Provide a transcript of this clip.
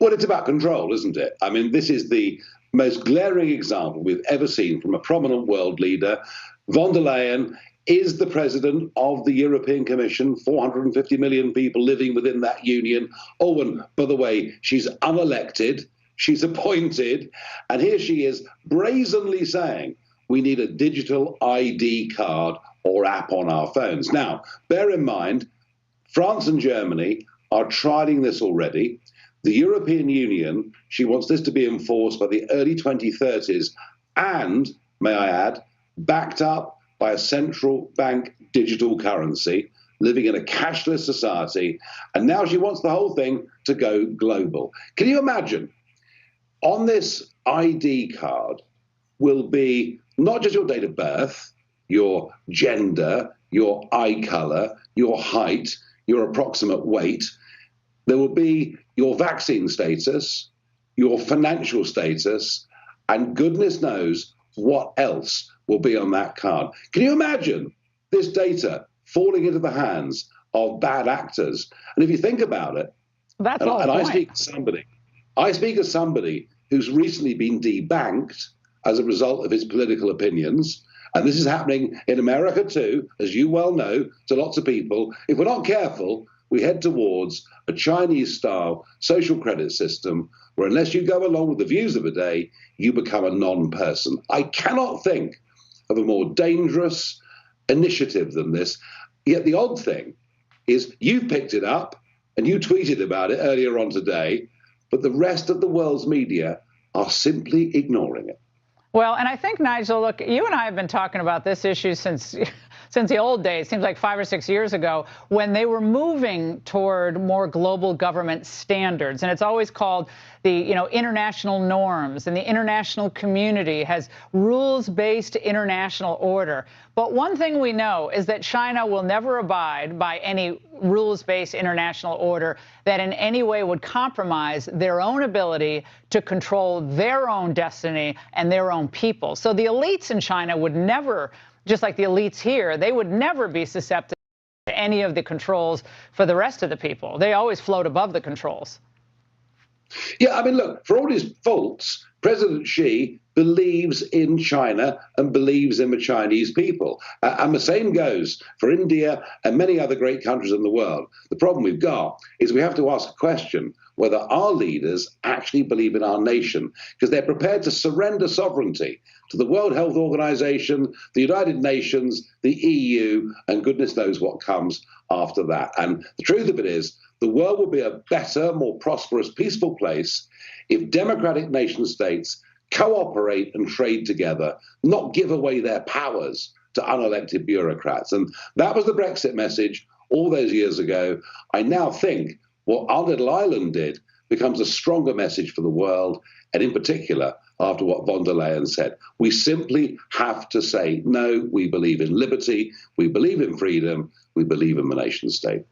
Well, it's about control, isn't it? I mean, this is the most glaring example we've ever seen from a prominent world leader. Von der Leyen is the president of the European Commission, 450 million people living within that union. Oh, and by the way, she's unelected, she's appointed, and here she is brazenly saying we need a digital ID card or app on our phones. Now, bear in mind, France and Germany are trialing this already. The European Union, she wants this to be enforced by the early 2030s and, may I add, backed up by a central bank digital currency, living in a cashless society. And now she wants the whole thing to go global. Can you imagine? On this ID card will be not just your date of birth, your gender, your eye color, your height, your approximate weight. There will be your vaccine status, your financial status, and goodness knows what else will be on that card. Can you imagine this data falling into the hands of bad actors? And if you think about it, that's all. And I speak as somebody who's recently been debanked as a result of his political opinions. And this is happening in America too, as you well know, to lots of people. If we're not careful, we head towards a Chinese-style social credit system where unless you go along with the views of a day, you become a non-person. I cannot think of a more dangerous initiative than this. Yet the odd thing is you've picked it up and you tweeted about it earlier on today, but the rest of the world's media are simply ignoring it. Well, and I think, Nigel, look, you and I have been talking about this issue since the old days, seems like 5 or 6 years ago, when they were moving toward more global government standards. And it's always called the, international norms, and the international community has rules-based international order. But one thing we know is that China will never abide by any rules-based international order that in any way would compromise their own ability to control their own destiny and their own people. So the elites in China would never, just like the elites here, they would never be susceptible to any of the controls for the rest of the people. They always float above the controls. Yeah, I mean, look, for all his faults, President Xi believes in China and believes in the Chinese people. And the same goes for India and many other great countries in the world. The problem we've got is we have to ask a question whether our leaders actually believe in our nation, because they're prepared to surrender sovereignty to the World Health Organization, the United Nations, the EU, and goodness knows what comes after that. And the truth of it is, the world will be a better, more prosperous, peaceful place if democratic nation states cooperate and trade together, not give away their powers to unelected bureaucrats. And that was the Brexit message all those years ago. I now think what our little island did becomes a stronger message for the world, and in particular, after what von der Leyen said. We simply have to say, no, we believe in liberty, we believe in freedom, we believe in the nation state.